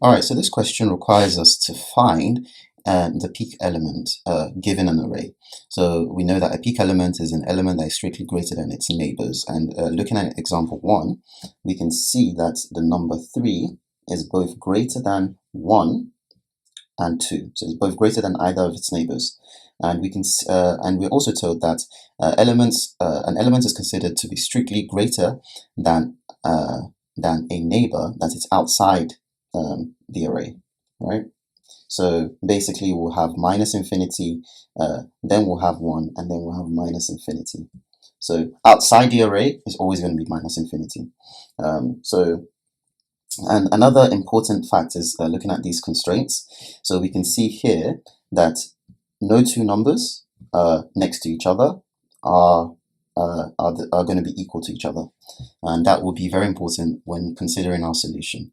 Alright, so this question requires us to find the peak element given an array. So we know that a peak element is an element that is strictly greater than its neighbors. And looking at example 1, we can see that the number 3 is both greater than 1 and 2. So it's both greater than either of its neighbors. And and we're also told that an element is considered to be strictly greater than a neighbor that is outside the array, right? So basically we'll have minus infinity, then we'll have 1, and then we'll have minus infinity. So outside the array is always going to be minus infinity. And another important fact is looking at these constraints. So we can see here that no two numbers next to each other are going to be equal to each other. And that will be very important when considering our solution.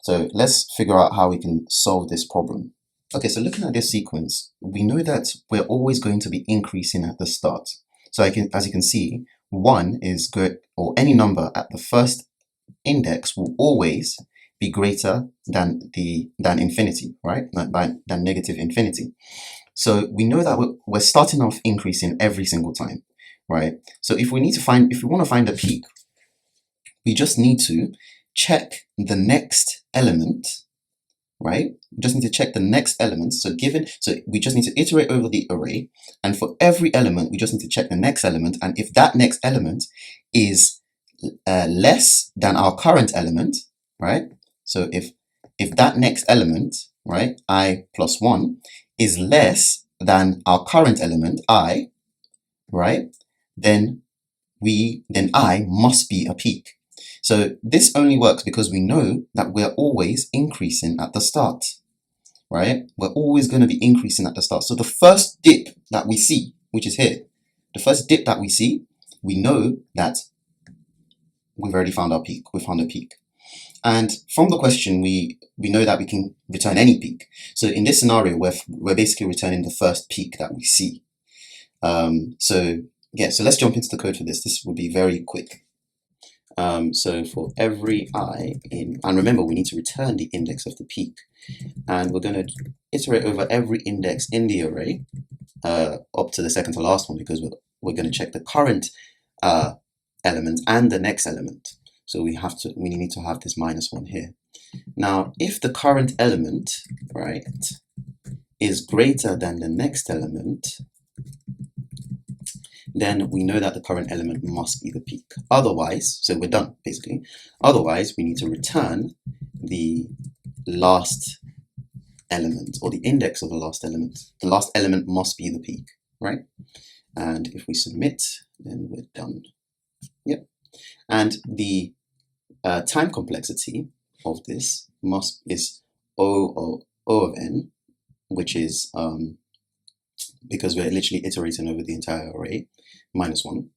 So let's figure out how we can solve this problem. Okay, so looking at this sequence, we know that we're always going to be increasing at the start. So as you can see, 1 is good, or any number at the first index will always be greater than infinity, right? Than negative infinity. So we know that we're starting off increasing every single time, right? So if we want to find a peak, we just need to check the next element, right? We just need to check the next element. So we just need to iterate over the array, and for every element, we just need to check the next element. And if that next element is less than our current element, right? So if that next element, right, I plus 1, is less than our current element, I, right, then I must be a peak. So this only works because we know that we're always increasing at the start, right? We're always going to be increasing at the start. So the first dip that we see, which is here, the first dip that we see, we know that we've already found our peak. We found a peak. And from the question, we know that we can return any peak. So in this scenario, we're basically returning the first peak that we see. So let's jump into the code for this. This will be very quick. So for every I and remember, we need to return the index of the peak. And we're going to iterate over every index in the array up to the second to last one, because we're going to check the current element and the next element. So we need to have this minus 1 here. Now, if the current element, right, is greater than the next element, then we know that the current element must be the peak. Otherwise, so we're done, basically. Otherwise, we need to return the last element, or the index of the last element. The last element must be the peak, right? And if we submit, then we're done. Yep. And the time complexity of this is O of n, which is, because we're literally iterating over the entire array, minus 1.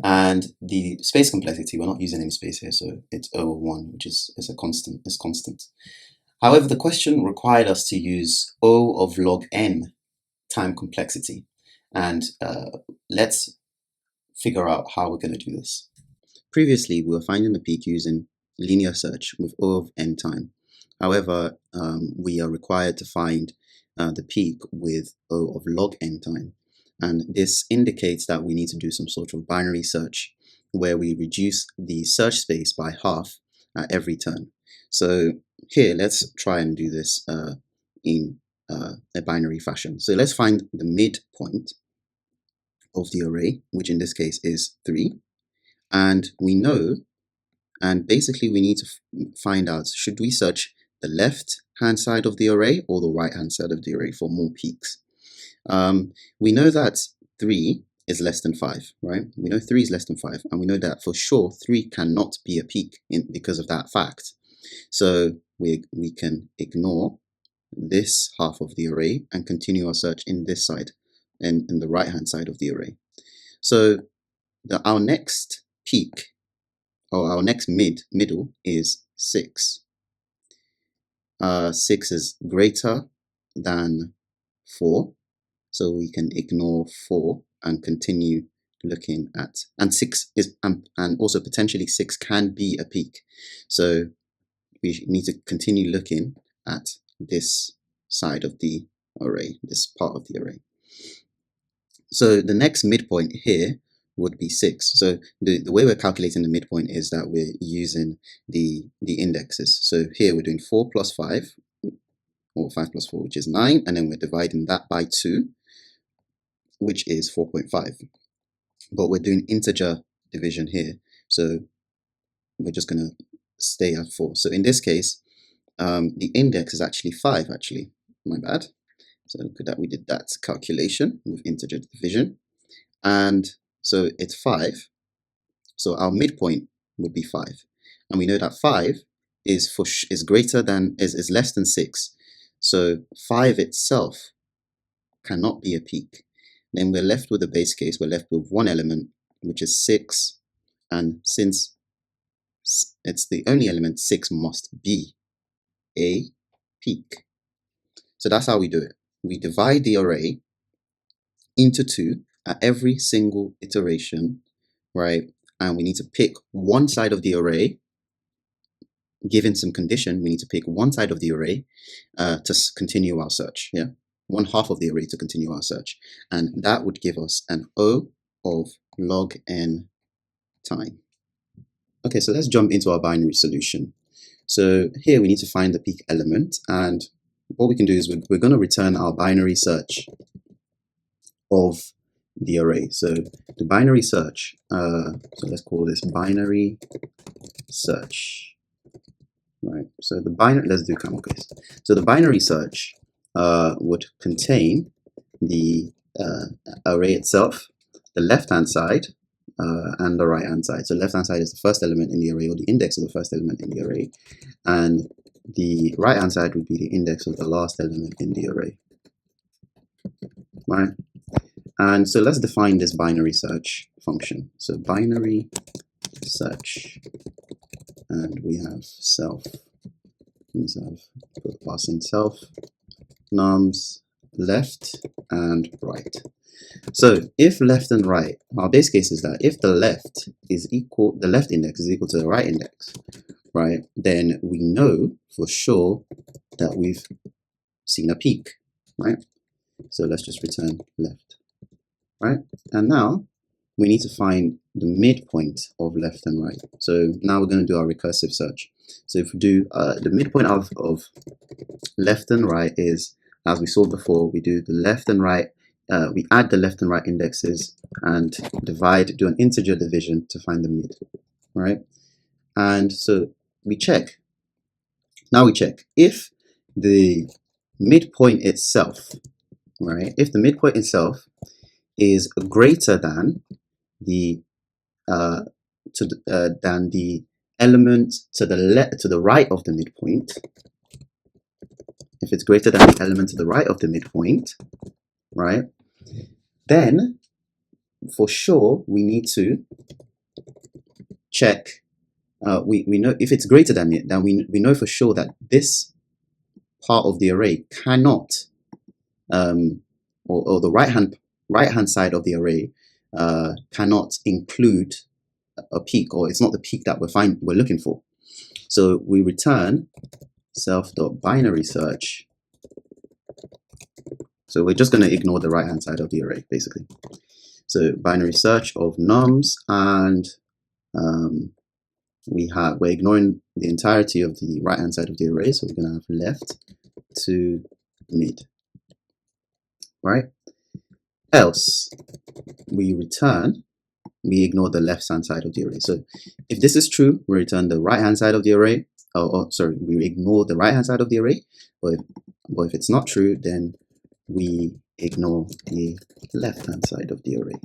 And the space complexity, we're not using any space here, so it's O of 1, which is a constant. Is constant. However, the question required us to use O of log n time complexity. And let's figure out how we're going to do this. Previously, we were finding the peak using linear search with O of n time. However, we are required to find the peak with O of log n time. And this indicates that we need to do some sort of binary search where we reduce the search space by half at every turn. So here, let's try and do this in a binary fashion. So let's find the midpoint of the array, which in this case is 3. And we know, and basically we need to find out, should we search the left hand side of the array or the right hand side of the array for more peaks? We know that 3 is less than 5, right? We know 3 is less than 5, and we know that for sure 3 cannot be a peak because of that fact. So we can ignore this half of the array and continue our search in this side, in the right hand side of the array. So our next peak, or our next middle is 6. 6 is greater than 4, so we can ignore 4 and continue looking at, and 6 is, and also potentially 6 can be a peak, so we need to continue looking at this side of the array, this part of the array. So the next midpoint here would be 6. So the way we're calculating the midpoint is that we're using the indexes. So here we're doing 4 plus 5, or 5 plus 4, which is 9, and then we're dividing that by 2, which is 4.5. But we're doing integer division here, so we're just going to stay at 4. So in this case, the index is actually 5, actually. My bad. So look at that, we did that calculation with integer division. And so it's 5. So our midpoint would be 5. And we know that 5 is greater than, is less than 6. So 5 itself cannot be a peak. Then we're left with a base case. We're left with one element, which is 6. And since it's the only element, 6 must be a peak. So that's how we do it. We divide the array into 2 at every single iteration, right? And we need to pick one side of the array. Given some condition, we need to pick one side of the array to continue our search. Yeah, one half of the array to continue our search, and that would give us an O of log n time. Okay, so let's jump into our binary solution. So here we need to find the peak element, and what we can do is we're going to return our binary search of the array. So the binary search, so let's call this binary search. Right, so the binary, let's do camel case. So the binary search would contain the array itself, the left-hand side, and the right-hand side. So left-hand side is the first element in the array, or the index of the first element in the array, and the right-hand side would be the index of the last element in the array. Right, and so let's define this binary search function. So binary search. And we have self, put pass in self, nums, left and right. So if left and right, our base case is that if the left index is equal to the right index, right, then we know for sure that we've seen a peak, right? So let's just return left, right? And now we need to find the midpoint of left and right. So now we're going to do our recursive search. So if we do the midpoint of left and right is, as we saw before, we do the left and right, we add the left and right indexes and do an integer division to find the mid, right? And so we check. Now we check if the midpoint itself, right? If the midpoint itself is greater than the than the element to the right of the midpoint, if it's greater than the element to the right of the midpoint, right, then for sure we need to check. We know if it's greater than it, then we know for sure that this part of the array cannot, or the right hand side of the array cannot include a peak, or it's not the peak that we're looking for. So we return self.binary search. So we're just going to ignore the right hand side of the array, basically. So binary search of nums, and we're ignoring the entirety of the right hand side of the array, so we're going to have left to mid, right? Else we ignore the left hand side of the array. So if this is true, we return the right hand side of the array, we ignore the right hand side of the array, but if it's not true, then we ignore the left hand side of the array,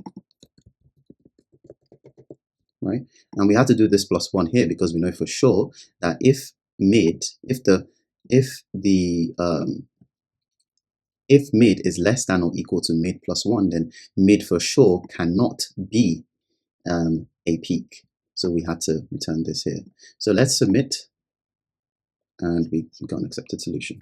right? And we have to do this +1 here because we know for sure that if mid is less than or equal to mid +1, then mid for sure cannot be a peak. So we had to return this here. So let's submit, and we got an accepted solution.